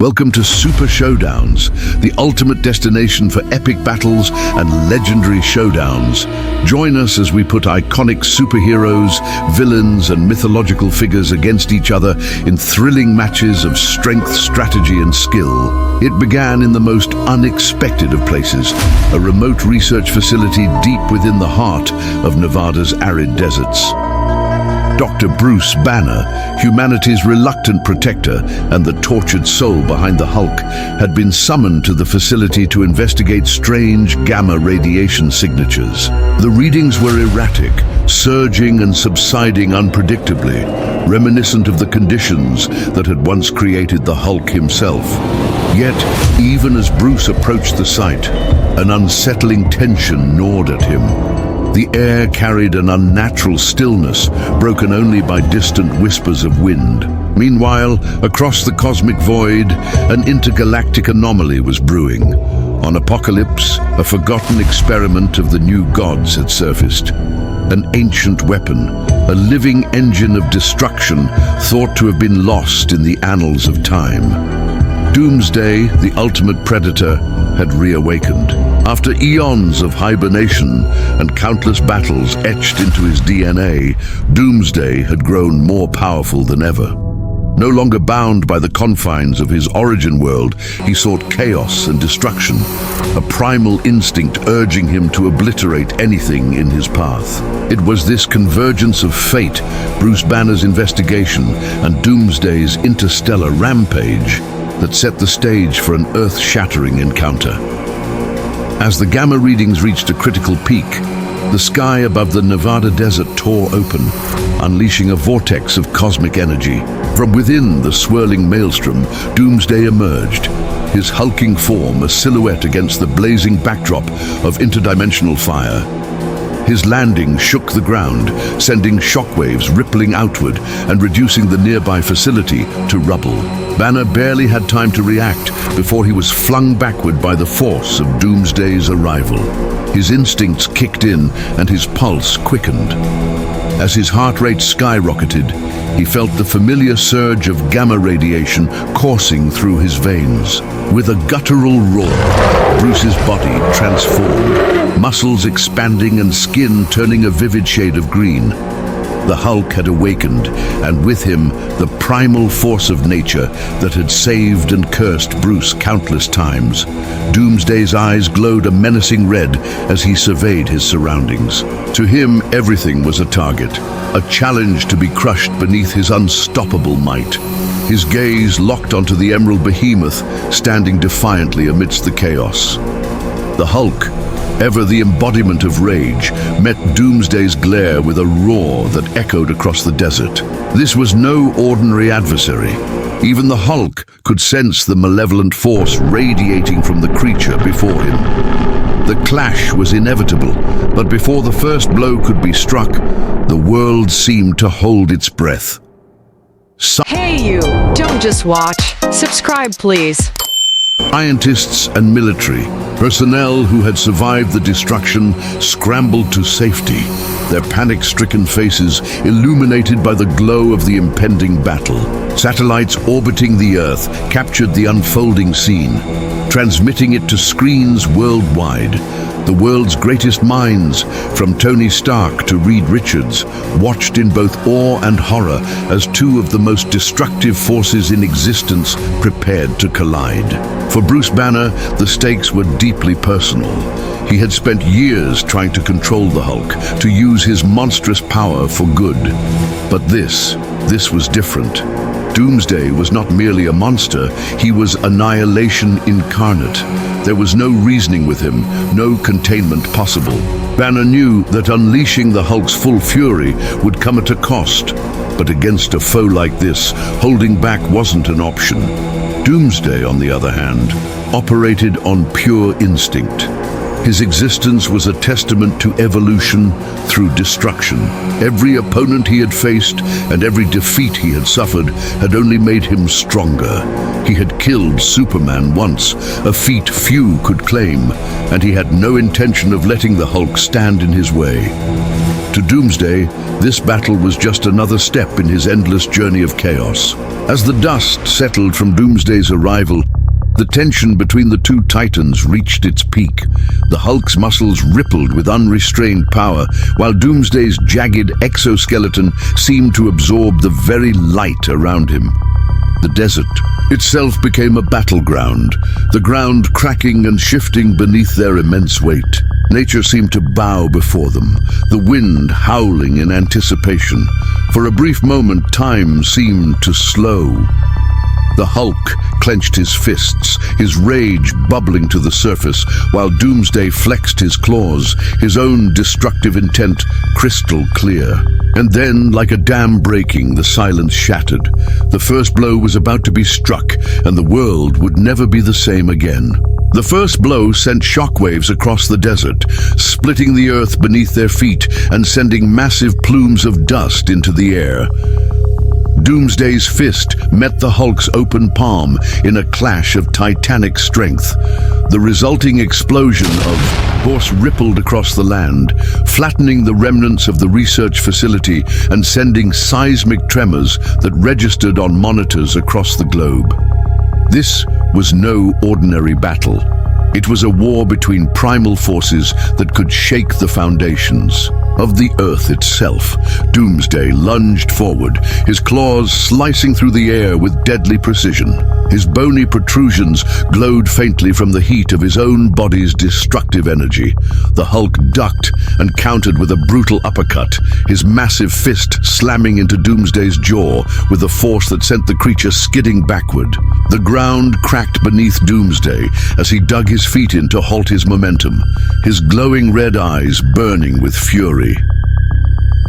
Welcome to Super Showdowns, the ultimate destination for epic battles and legendary showdowns. Join us as we put iconic superheroes, villains, and mythological figures against each other in thrilling matches of strength, strategy, and skill. It began in the most unexpected of places, a remote research facility deep within the heart of Nevada's arid deserts. Dr. Bruce Banner, humanity's reluctant protector and the tortured soul behind the Hulk, had been summoned to the facility to investigate strange gamma radiation signatures. The readings were erratic, surging and subsiding unpredictably, reminiscent of the conditions that had once created the Hulk himself. Yet, even as Bruce approached the site, an unsettling tension gnawed at him. The air carried an unnatural stillness, broken only by distant whispers of wind. Meanwhile, across the cosmic void, an intergalactic anomaly was brewing. On Apocalypse, a forgotten experiment of the new gods had surfaced. An ancient weapon, a living engine of destruction thought to have been lost in the annals of time. Doomsday, the ultimate predator, had reawakened. After eons of hibernation and countless battles etched into his DNA, Doomsday had grown more powerful than ever. No longer bound by the confines of his origin world, he sought chaos and destruction, a primal instinct urging him to obliterate anything in his path. It was this convergence of fate, Bruce Banner's investigation, and Doomsday's interstellar rampage that set the stage for an earth-shattering encounter. As the gamma readings reached a critical peak, the sky above the Nevada desert tore open, unleashing a vortex of cosmic energy. From within the swirling maelstrom, Doomsday emerged, his hulking form a silhouette against the blazing backdrop of interdimensional fire. His landing shook the ground, sending shockwaves rippling outward and reducing the nearby facility to rubble. Banner barely had time to react before he was flung backward by the force of Doomsday's arrival. His instincts kicked in and his pulse quickened. As his heart rate skyrocketed, he felt the familiar surge of gamma radiation coursing through his veins. With a guttural roar, Bruce's body transformed, muscles expanding and skin turning a vivid shade of green. The Hulk had awakened, and with him, the primal force of nature that had saved and cursed Bruce countless times. Doomsday's eyes glowed a menacing red as he surveyed his surroundings. To him, everything was a target, a challenge to be crushed beneath his unstoppable might. His gaze locked onto the emerald behemoth, standing defiantly amidst the chaos. The Hulk, ever the embodiment of rage, met Doomsday's glare with a roar that echoed across the desert. This was no ordinary adversary. Even the Hulk could sense the malevolent force radiating from the creature before him. The clash was inevitable, but before the first blow could be struck, the world seemed to hold its breath. Hey you! Don't just watch. Subscribe, please. Scientists and military personnel who had survived the destruction scrambled to safety, their panic-stricken faces illuminated by the glow of the impending battle. Satellites orbiting the Earth captured the unfolding scene, transmitting it to screens worldwide. The world's greatest minds, from Tony Stark to Reed Richards, watched in both awe and horror as two of the most destructive forces in existence prepared to collide. For Bruce Banner, the stakes were deeply personal. He had spent years trying to control the Hulk, to use his monstrous power for good. But this was different. Doomsday was not merely a monster, he was annihilation incarnate. There was no reasoning with him, no containment possible. Banner knew that unleashing the Hulk's full fury would come at a cost, but against a foe like this, holding back wasn't an option. Doomsday, on the other hand, operated on pure instinct. His existence was a testament to evolution through destruction. Every opponent he had faced and every defeat he had suffered had only made him stronger. He had killed Superman once, a feat few could claim, and he had no intention of letting the Hulk stand in his way. To Doomsday, this battle was just another step in his endless journey of chaos. As the dust settled from Doomsday's arrival, the tension between the two titans reached its peak. The Hulk's muscles rippled with unrestrained power, while Doomsday's jagged exoskeleton seemed to absorb the very light around him. The desert itself became a battleground, the ground cracking and shifting beneath their immense weight. Nature seemed to bow before them, the wind howling in anticipation. For a brief moment, time seemed to slow. The Hulk clenched his fists, his rage bubbling to the surface, while Doomsday flexed his claws, his own destructive intent crystal clear. And then, like a dam breaking, the silence shattered. The first blow was about to be struck, and the world would never be the same again. The first blow sent shockwaves across the desert, splitting the earth beneath their feet and sending massive plumes of dust into the air. Doomsday's fist met the Hulk's open palm in a clash of titanic strength. The resulting explosion of force rippled across the land, flattening the remnants of the research facility and sending seismic tremors that registered on monitors across the globe. This was no ordinary battle. It was a war between primal forces that could shake the foundations of the earth itself. Doomsday lunged forward, his claws slicing through the air with deadly precision. His bony protrusions glowed faintly from the heat of his own body's destructive energy. The Hulk ducked and countered with a brutal uppercut, his massive fist slamming into Doomsday's jaw with a force that sent the creature skidding backward. The ground cracked beneath Doomsday as he dug his feet in to halt his momentum, his glowing red eyes burning with fury.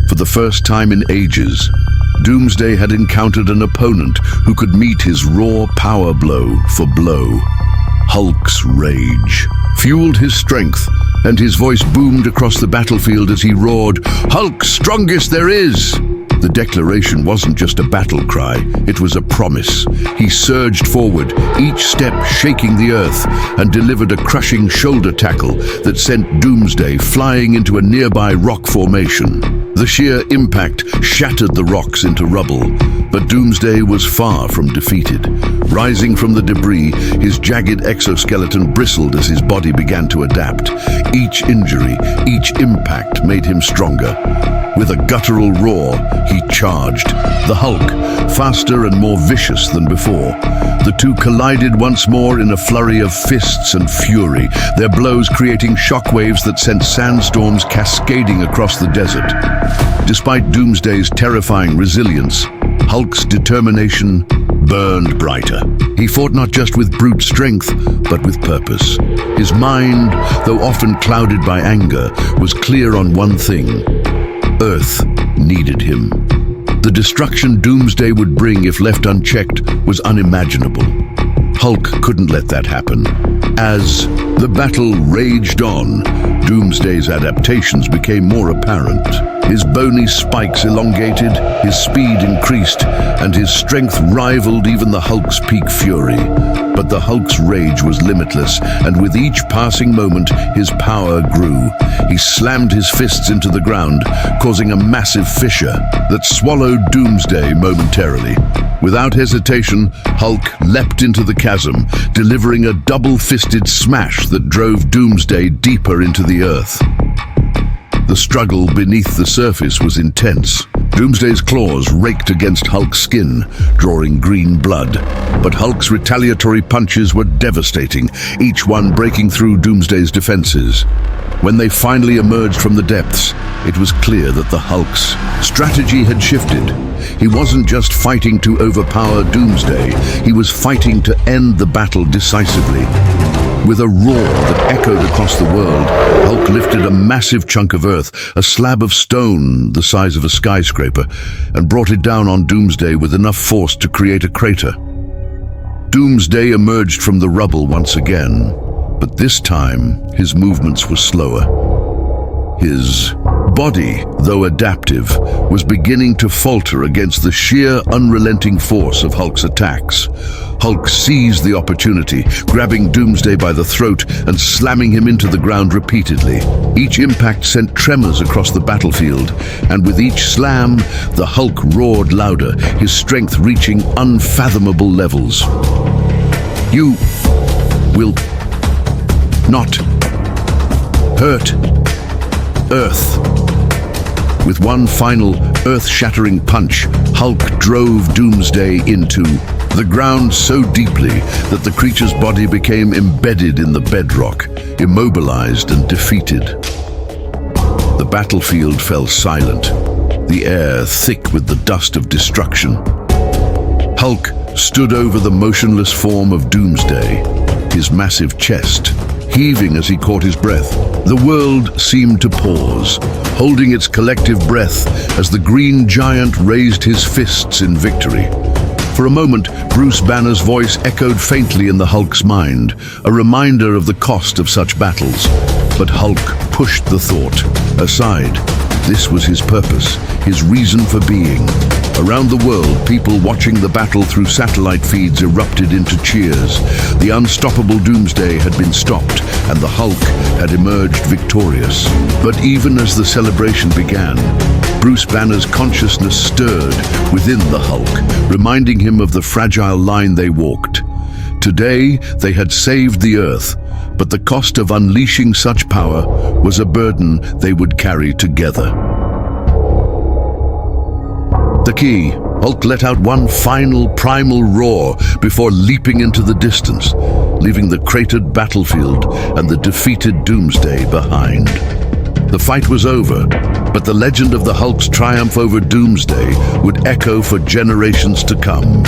For the first time in ages, Doomsday had encountered an opponent who could meet his raw power blow for blow. Hulk's rage fueled his strength, and his voice boomed across the battlefield as he roared, "Hulk, strongest there is!" The declaration wasn't just a battle cry, it was a promise. He surged forward, each step shaking the earth, and delivered a crushing shoulder tackle that sent Doomsday flying into a nearby rock formation. The sheer impact shattered the rocks into rubble, but Doomsday was far from defeated. Rising from the debris, his jagged exoskeleton bristled as his body began to adapt. Each injury, each impact made him stronger. With a guttural roar, he charged. The Hulk, faster and more vicious than before. The two collided once more in a flurry of fists and fury, their blows creating shockwaves that sent sandstorms cascading across the desert. Despite Doomsday's terrifying resilience, Hulk's determination burned brighter. He fought not just with brute strength, but with purpose. His mind, though often clouded by anger, was clear on one thing: Earth needed him. The destruction Doomsday would bring if left unchecked was unimaginable. Hulk couldn't let that happen. As the battle raged on, Doomsday's adaptations became more apparent. His bony spikes elongated, his speed increased, and his strength rivaled even the Hulk's peak fury. But the Hulk's rage was limitless, and with each passing moment, his power grew. He slammed his fists into the ground, causing a massive fissure that swallowed Doomsday momentarily. Without hesitation, Hulk leapt into the chasm, delivering a double-fisted smash that drove Doomsday deeper into the earth. The struggle beneath the surface was intense. Doomsday's claws raked against Hulk's skin, drawing green blood. But Hulk's retaliatory punches were devastating, each one breaking through Doomsday's defenses. When they finally emerged from the depths, it was clear that the Hulk's strategy had shifted. He wasn't just fighting to overpower Doomsday, he was fighting to end the battle decisively. With a roar that echoed across the world, Hulk lifted a massive chunk of earth, a slab of stone the size of a skyscraper, and brought it down on Doomsday with enough force to create a crater. Doomsday emerged from the rubble once again, But this time, his movements were slower. His body, though adaptive, was beginning to falter against the sheer, unrelenting force of Hulk's attacks. Hulk seized the opportunity, grabbing Doomsday by the throat and slamming him into the ground repeatedly. Each impact sent tremors across the battlefield, and with each slam, the Hulk roared louder, his strength reaching unfathomable levels. "You will not hurt Earth." With one final earth-shattering punch, Hulk drove Doomsday into the ground so deeply that the creature's body became embedded in the bedrock, immobilized and defeated. The battlefield fell silent, the air thick with the dust of destruction. Hulk stood over the motionless form of Doomsday, his massive chest heaving as he caught his breath. The world seemed to pause, holding its collective breath as the green giant raised his fists in victory. For a moment, Bruce Banner's voice echoed faintly in the Hulk's mind, a reminder of the cost of such battles. But Hulk pushed the thought aside. This was his purpose, his reason for being. Around the world, people watching the battle through satellite feeds erupted into cheers. The unstoppable Doomsday had been stopped, and the Hulk had emerged victorious. But even as the celebration began, Bruce Banner's consciousness stirred within the Hulk, reminding him of the fragile line they walked. Today, they had saved the Earth, but the cost of unleashing such power was a burden they would carry together. The key. Hulk let out one final primal roar before leaping into the distance, leaving the cratered battlefield and the defeated Doomsday behind. The fight was over, but the legend of the Hulk's triumph over Doomsday would echo for generations to come.